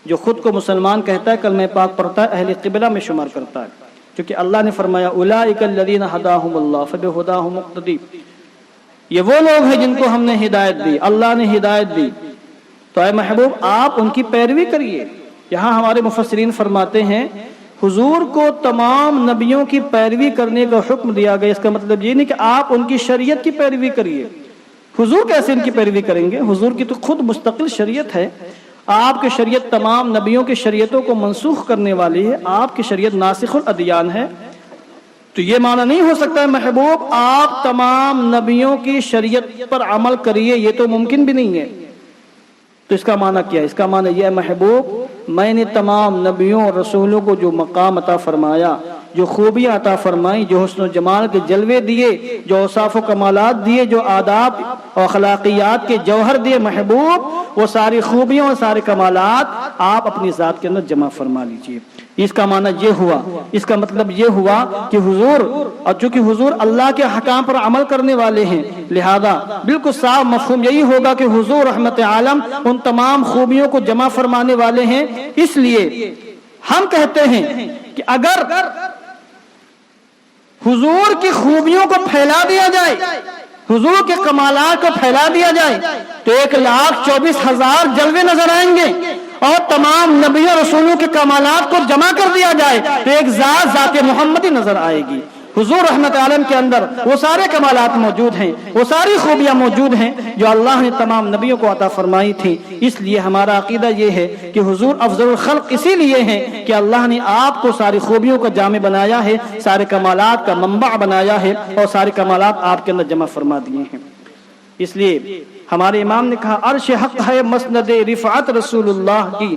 جو خود کو مسلمان کہتا ہے, کلمہ پاک پڑھتا ہے, اہل قبلہ میں شمار کرتا ہے, کیونکہ اللہ نے فرمایا اولئک الذین ہداہم اللہ فبہداہ مقتدی. یہ وہ لوگ ہیں جن کو ہم نے ہدایت دی, اللہ نے ہدایت دی. تو اے محبوب آپ ان کی پیروی کریے. یہاں ہمارے مفسرین فرماتے ہیں حضور کو تمام نبیوں کی پیروی کرنے کا حکم دیا گیا. اس کا مطلب یہ نہیں کہ آپ ان کی شریعت کی پیروی کریے. حضور کیسے ان کی پیروی کریں گے؟ حضور کی تو خود مستقل شریعت ہے. آپ کی شریعت تمام نبیوں کی شریعتوں کو منسوخ کرنے والی ہے. آپ کی شریعت ناسخ الادیان ہے. تو یہ معنی نہیں ہو سکتا ہے محبوب آپ تمام نبیوں کی شریعت پر عمل کریے، یہ تو ممکن بھی نہیں ہے۔ تو اس کا معنی کیا ہے؟ اس کا معنی یہ ہے محبوب میں نے تمام نبیوں اور رسولوں کو جو مقام عطا فرمایا، جو خوبیاں عطا فرمائیں، جو حسن و جمال کے جلوے دیے، جو اوصاف و کمالات دیے، جو آداب اور اخلاقیات کے جوہر دیے، محبوب وہ ساری خوبیاں اور سارے کمالات آپ اپنی ذات کے اندر جمع فرما لیجئے۔ اس کا معنی یہ ہوا، اس کا مطلب یہ ہوا کہ حضور، اور چونکہ حضور اللہ کے احکام پر عمل کرنے والے ہیں، لہذا بالکل صاف مفہوم یہی ہوگا کہ حضور رحمت عالم ان تمام خوبیوں کو جمع فرمانے والے ہیں۔ اس لیے ہم کہتے ہیں کہ اگر حضور کی خوبیوں کو پھیلا دیا جائے، حضور کے کمالات کو پھیلا دیا جائے تو 1,24,000 جلوے نظر آئیں گے، اور تمام نبیوں رسولوں کے کمالات کو جمع کر دیا جائے تو ایک ذات محمدی نظر آئے گی۔ حضور رحمت عالم کے اندر وہ سارے کمالات موجود ہیں، وہ ساری خوبیاں موجود ہیں جو اللہ نے تمام نبیوں کو عطا فرمائی تھی۔ اس لیے ہمارا عقیدہ یہ ہے کہ حضور افضل الخلق اسی لیے ہیں کہ اللہ نے آپ کو ساری خوبیوں کا جامع بنایا ہے، سارے کمالات کا منبع بنایا ہے، اور سارے کمالات آپ کے اندر جمع فرما دیے ہیں۔ اس لیے ہمارے امام نے کہا عرش حق ہے مسند رفعت رسول اللہ کی،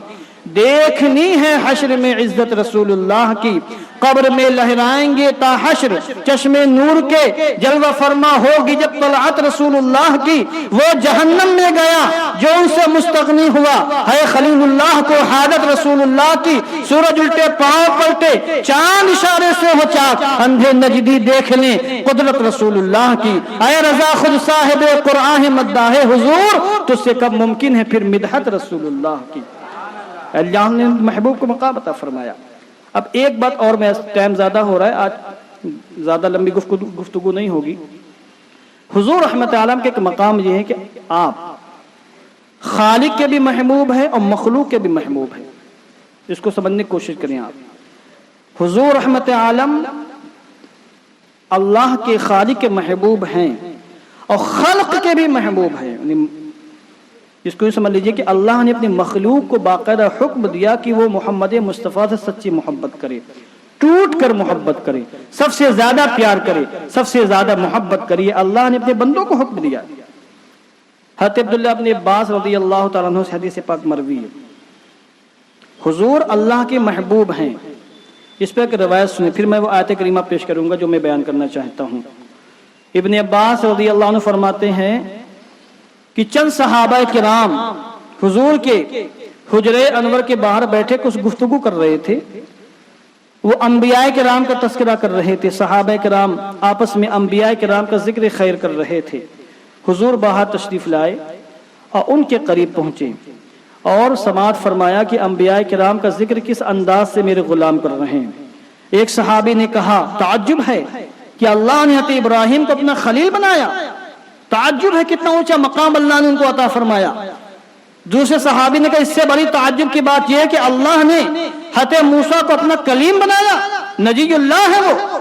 دیکھنی ہے حشر میں عزت رسول اللہ کی، قبر میں لہرائیں گے تا حشر چشم نور کے، جلوہ فرما ہوگی جب طلعت رسول اللہ کی، وہ جہنم میں گیا جو ان سے مستغنی ہوا، ہے خلیل اللہ کو حاجت رسول اللہ کی، سورج الٹے پاؤں پلٹے چاند اشارے سے ہو چاک، اندھے نجدی دیکھ لیں قدرت رسول اللہ کی، اے رضا خود صاحب قرآن مداح حضور، تجھ سے کب ممکن ہے پھر مدحت رسول اللہ کی۔ اللہ نے محبوب کو مقام عطا فرمایا۔ اب ایک بات اور، میں ٹائم زیادہ ہو رہا ہے، آج زیادہ لمبی گفتگو نہیں ہوگی۔ حضور رحمت عالم کے ایک مقام یہ ہے کہ آپ خالق کے بھی محبوب ہیں اور مخلوق کے بھی محبوب ہیں، اس کو سمجھنے کی کوشش کریں آپ۔ حضور رحمت عالم اللہ کے خالق کے محبوب ہیں اور خلق کے بھی محبوب ہیں۔ اس کو یہ سمجھ لیجئے کہ اللہ نے اپنی مخلوق کو باقاعدہ حکم دیا کہ وہ محمد مصطفیٰ سے سچی محبت کرے، ٹوٹ کر محبت کرے، سب سے زیادہ پیار کرے، سب سے زیادہ محبت کرے۔ اللہ نے اپنے بندوں کو حکم دیا۔ حضرت عبداللہ ابن عباس رضی اللہ تعالیٰ عنہ سے حدیث پاک مروی ہے، حضور اللہ کے محبوب ہیں۔ اس پہ ایک روایت سنیں، پھر میں وہ آیت کریمہ پیش کروں گا جو میں بیان کرنا چاہتا ہوں۔ ابن عباس رضی اللہ عنہ فرماتے ہیں کہ چند صحابہ کرام حضور کے حجرے انور کے باہر بیٹھے کچھ گفتگو کر رہے تھے، وہ انبیاء کرام کا تذکرہ کر رہے تھے، صحابہ کرام آپس میں انبیاء کرام کا ذکر خیر کر رہے تھے۔ حضور باہر تشریف لائے اور ان کے قریب پہنچے اور سماعت فرمایا کہ انبیاء کرام کا ذکر کس انداز سے میرے غلام کر رہے ہیں۔ ایک صحابی نے کہا تعجب ہے کہ اللہ نے حضرت ابراہیم کو اپنا خلیل بنایا، تعجب ہے کتنا اونچا مقام اللہ نے ان کو عطا فرمایا۔ دوسرے صحابی نے کہا اس سے بڑی تعجب کی بات یہ ہے کہ اللہ نے حضرت موسیٰ کو اپنا کلیم بنایا، نجی اللہ ہے وہ۔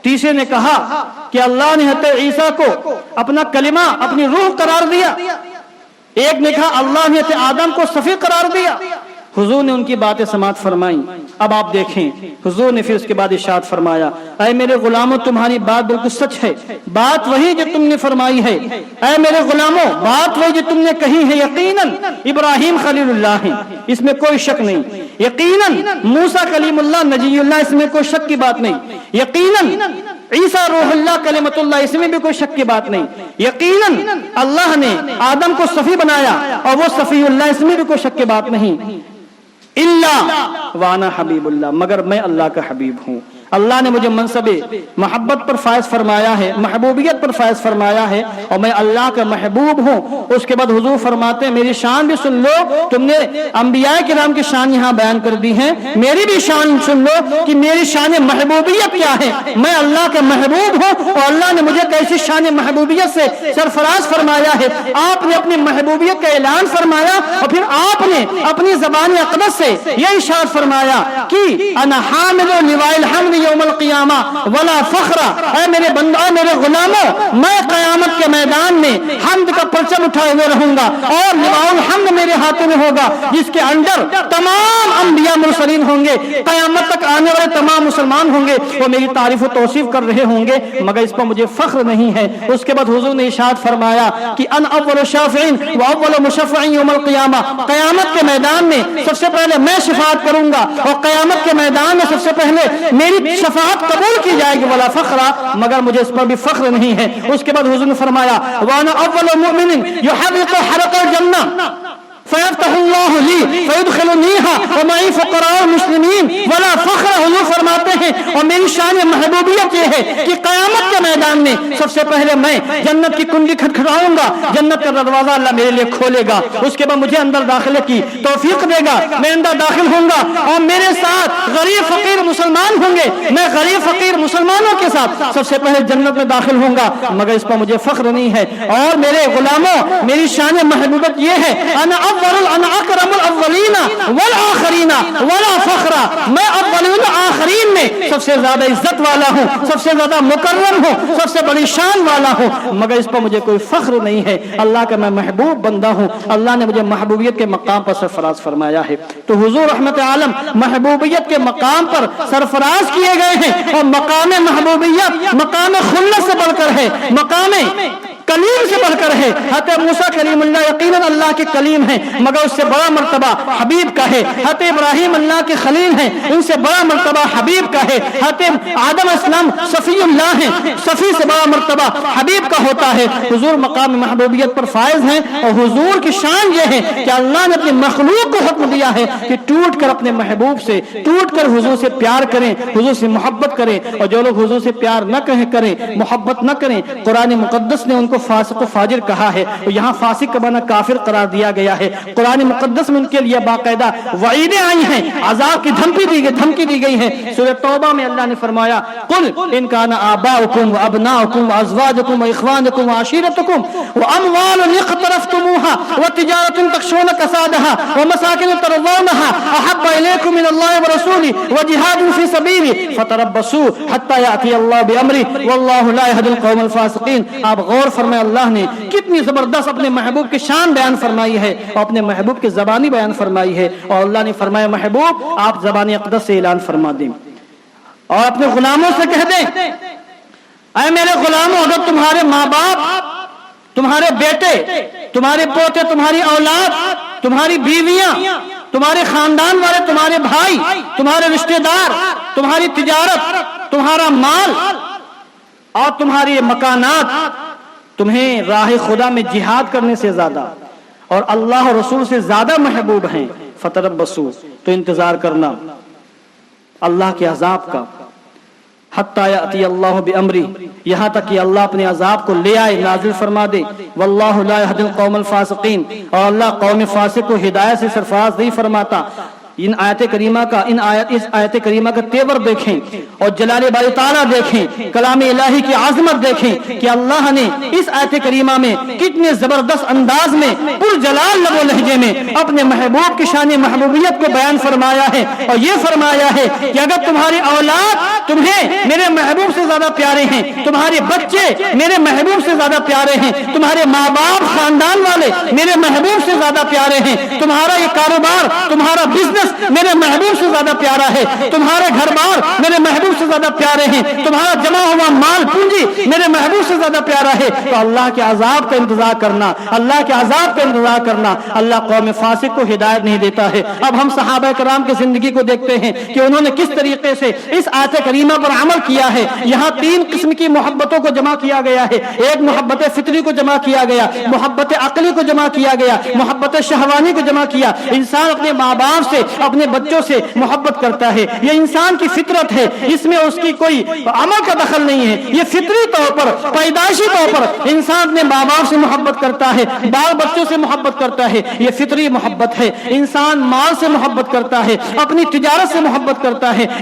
تیسرے نے کہا کہ اللہ نے حضرت عیسیٰ کو اپنا کلمہ، اپنی روح قرار دیا۔ ایک نے کہا اللہ نے حضرت آدم کو صفی قرار دیا۔ حضور نے ان کی باتیں سماعت فرمائیں۔ اب آپ دیکھیں حضور نے پھر اس کے بعد ارشاد فرمایا اے میرے غلاموں تمہاری بات بالکل سچ ہے، بات وہی جو تم نے فرمائی ہے۔ اے میرے غلاموں بات وہی جو تم نے کہی ہے، یقیناً ابراہیم خلیل اللہ ہیں، اس میں کوئی شک نہیں، یقیناً موسیٰ کلیم اللہ نجی اللہ، اس میں کوئی شک کی بات نہیں، یقیناً عیسیٰ روح اللہ کلمت اللہ، اس میں بھی کوئی شک کی بات نہیں، یقیناً اللہ نے آدم کو صفی بنایا اور وہ صفی اللہ، اس میں بھی کوئی شک کی بات نہیں، اللہ وانا حبیب اللہ، مگر میں اللہ کا حبیب ہوں۔ اللہ نے مجھے منصب محبت پر فائز فرمایا ہے، محبوبیت پر فائز فرمایا ہے، اور میں اللہ کا محبوب ہوں۔ اس کے بعد حضور فرماتے ہیں میری شان بھی سن لو، تم نے انبیاء کرام کی شان یہاں بیان کر دی ہے، میری بھی شان سن لو کہ میری شان محبوبیت کیا ہے۔ میں اللہ کا محبوب ہوں اور اللہ نے مجھے کیسی شان محبوبیت سے سرفراز فرمایا ہے۔ آپ نے اپنی محبوبیت کا اعلان فرمایا اور پھر آپ نے اپنی زبان اقدس سے یہ ارشاد فرمایا کہ انا حامل لواء الحمد یوم القیامہ ولا فخر، اے میرے بندوں، اے میرے غلاموں، میں قیامت کے میدان میں حمد کا پرچم اٹھائے ہوئے رہوں گا اور لواء الحمد میرے ہاتھوں میں ہوگا، جس کے اندر تمام انبیاء مرسلین ہوں گے، قیامت تک آنے والے تمام مسلمان ہوں گے، وہ میری تعریف و توصیف کر رہے ہوں گے، مگر اس پر مجھے فخر نہیں ہے۔ اس کے بعد حضور نے ارشاد فرمایا کہ ان اول شافعین و اول مشفع یوم القیامہ، قیامت کے میدان میں سب سے پہلے میں شفاعت کروں گا اور قیامت کے میدان میں سب سے پہلے میری شفاعت قبول کی جائے گی، ولا فخر، مگر مجھے اس پر بھی فخر نہیں ہے۔ اس کے بعد حضور نے فرمایا وانا اول مؤمن یحرق حرق الجنہ فیفتح اللہ لی فیدخلنیہا ومعی فقراء المسلمین ولا فخر۔ حضور فرماتے ہیں اور میری شان محبوبیت یہ ہے کہ قیامت کے میدان میں سب سے پہلے میں جنت کی کنڈی کھٹکھٹاؤں گا، جنت کا دروازہ اللہ میرے لیے کھولے گا، اس کے بعد مجھے اندر داخلے کی توفیق دے گا، میں اندر داخل ہوں گا اور میرے ساتھ غریب فقیر مسلمان ہوں گے، میں غریب فقیر مسلمانوں کے ساتھ سب سے پہلے جنت میں داخل ہوں گا، مگر اس پر مجھے فخر نہیں ہے۔ اور میرے غلاموں، میری شان محبوبیت یہ ہے انا اکرم الاولین والآخرین ولا فخر، میں اولین آخرین میں سب سے زیادہ عزت والا ہوں، سب سے زیادہ مکرم ہوں، سب سے بڑی شان والا ہوں، مگر اس پر مجھے کوئی فخر نہیں ہے۔ اللہ کا میں محبوب بندہ ہوں، اللہ نے مجھے محبوبیت کے مقام پر سرفراز فرمایا ہے۔ تو حضور رحمت عالم محبوبیت کے مقام پر سرفراز کیے گئے ہیں، اور مقام محبوبیت مقام خلت سے بڑھ کر ہے، مقام کلیم سے بڑھ کر ہے۔ حضرت موسیٰ کلیم اللہ یقیناً اللہ کے کلیم ہیں، مگر اس سے بڑا مرتبہ حبیب کا ہے۔ حضرت ابراہیم اللہ کے خلیل ہیں، ان سے بڑا مرتبہ حبیب کا ہے۔ حضرت آدم اسلام صفی اللہ ہیں، صفی سے بڑا مرتبہ حبیب کا ہوتا ہے۔ حضور مقام محبوبیت پر فائز ہیں، اور حضور کی شان یہ ہے کہ اللہ نے اپنی مخلوق کو حکم دیا ہے کہ ٹوٹ کر اپنے محبوب سے، ٹوٹ کر حضور سے پیار کریں، حضور سے محبت کریں، اور جو لوگ حضور سے پیار نہ کریں، محبت نہ کریں، قرآن مقدس نے ان کو فاسق و فاجر کہا ہے، اور یہاں فاسق کا معنی کافر قرار دیا گیا ہے۔ قرآن مقدس میں ان کے لیے باقاعدہ وعیدیں آئی ہیں، عذاب کی دھمکی دی گئی ہے۔ سورہ توبہ میں اللہ نے فرمایا قل ان کان آباؤکم وابناؤکم وازواجکم واخوانکم وعشیرتکم واموال اقترفتموها وتجارۃ تخشون کسادها ومساکن ترضونها احب الیکم من اللہ ورسولہ وجہاد فی سبیلہ فتربصوا حتی یأتی اللہ بامرہ واللہ لا یہدی القوم الفاسقین۔ آپ غور فرمائیں، اللہ نے کتنی زبردست اپنے محبوب کی شان بیان فرمائی ہے اور اپنے محبوب کی زبانی بیان فرمائی ہے، اور اللہ نے فرمایا محبوب آپ زبانی اقدس سے اعلان فرما دیں اور اپنے غلاموں سے کہہ دیں اے میرے غلاموں، اگر تمہارے ماں باپ، تمہارے بیٹے، تمہارے پوتے، تمہاری اولاد، تمہاری بیویاں، تمہارے خاندان والے، تمہارے بھائی، تمہارے رشتہ دار، تمہاری تجارت، تمہارا مال اور تمہاری مکانات تمہیں راہ خدا میں جہاد کرنے سے زیادہ اور اللہ اور رسول سے زیادہ محبوب ہیں، فتربصوا، تو انتظار کرنا اللہ کے عذاب کا، حتی یأتی اللہ بامرہ، یہاں تک کہ اللہ اپنے عذاب کو لے آئے، نازل فرما دے۔ واللہ لا یہدی القوم الفاسقین، اور اللہ قوم فاسق کو ہدایت سے سرفراز نہیں فرماتا۔ اس آیت کریمہ کا تیور دیکھیں اور جلال باری تعالیٰ دیکھیں، کلام الہی کی عظمت دیکھیں کہ اللہ نے اس آیت کریمہ میں کتنے زبردست انداز میں پرجلال لب و لہجے میں اپنے محبوب کی شان محبوبیت کو بیان فرمایا ہے، اور یہ فرمایا ہے کہ اگر تمہاری اولاد تمہیں میرے محبوب سے زیادہ پیارے ہیں، تمہارے بچے میرے محبوب سے زیادہ پیارے ہیں، تمہارے ماں باپ، خاندان والے میرے محبوب سے زیادہ پیارے ہیں، تمہارا یہ کاروبار، تمہارا بزنس میرے محبوب سے زیادہ پیارا ہے، تمہارے گھر بار میرے محبوب سے زیادہ پیارے ہیں، تمہارا جمع ہوا مال پونجی میرے محبوب سے زیادہ پیارا ہے، تو اللہ کے عذاب کا انتظار کرنا، اللہ کے عذاب کا انتظار کرنا۔ اللہ قوم فاسق کو ہدایت نہیں دیتا ہے۔ اب ہم صحابہ کرام کی زندگی کو دیکھتے ہیں کہ انہوں نے کس طریقے سے اس آیت کریمہ پر عمل کیا ہے۔ یہاں تین قسم کی محبتوں کو جمع کیا گیا ہے، ایک محبت فطری کو جمع کیا گیا، محبت عقلی کو جمع کیا گیا، محبت شہوانی کو جمع کیا۔ انسان اپنے ماں باپ سے، اپنے بچوں سے محبت کرتا ہے، یہ انسان کی فطرت ہے، اس میں اس کی کوئی عمل کا دخل نہیں ہے، یہ فطری طور پر، پیدائشی طور پر انسان اپنے ماں باپ سے محبت کرتا ہے، بال بچوں سے محبت کرتا ہے، یہ فطری محبت ہے۔ انسان مال سے محبت کرتا ہے، اپنی تجارت سے محبت کرتا ہے،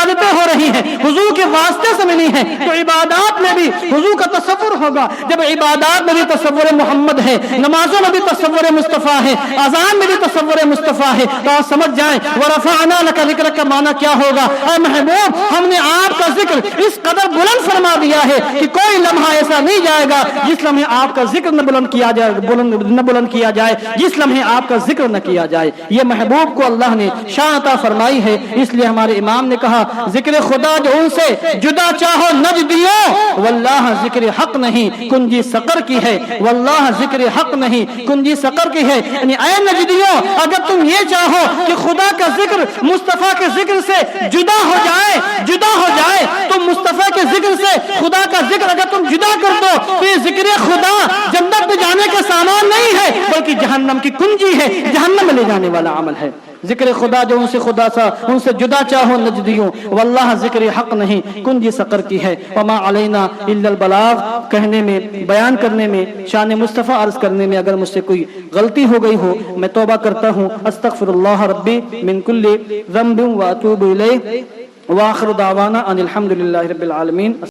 عبادتیں ہو رہی ہیں حضور کے واسطے سے ملی ہیں، تو عبادات میں بھی حضور کا تصور ہوگا۔ جب عبادات میں بھی تصور محمد ہے، نمازوں میں بھی تصور مصطفیٰ ہے، اذان میں بھی تصور مصطفیٰ ہے، تو آپ سمجھ جائیں وَرَفَعْنَا لَكَ ذِكْرَكَ کا معنی کیا ہوگا۔ اے محبوب، ہم نے آپ کا ذکر اس قدر بلند فرما دیا ہے کہ کوئی لمحہ ایسا نہیں جائے گا جس لمحے آپ کا ذکر نہ بلند کیا جائے، جس لمحے آپ کا ذکر نہ کیا جائے۔ یہ محبوب کو اللہ نے شان عطا فرمائی ہے، اس لیے ہمارے امام نے کہا ذکر خدا جو ان سے جدا چاہو نجدیوں، واللہ ذکر حق نہیں کنجی سقر کی ہے، واللہ ذکر حق نہیں کنجی سقر کی ہے۔ یعنی اے نجدیوں، اگر تم یہ چاہو کہ خدا کا ذکر مصطفیٰ کے ذکر سے جدا ہو جائے تو مصطفیٰ کے ذکر سے خدا کا ذکر اگر تم جدا کر دو تو یہ ذکر خدا جنت میں جانے کا سامان نہیں ہے بلکہ جہنم کی کنجی ہے، جہنم میں لے جانے والا عمل ہے۔ ذکر خدا جو ان سے جدا چاہو نجدیوں، واللہ ذکر حق نہیں کنجی سقر کی ہے۔ وما علینا الا البلاغ، کہنے میں، بیان کرنے میں، شان مصطفیٰ عرض کرنے میں اگر مجھ سے کوئی غلطی ہو گئی ہو میں توبہ کرتا ہوں۔ استغفر اللہ ربی من کل ذنب واتوب الیہ، وآخر دعوانا ان الحمد للہ رب العالمین۔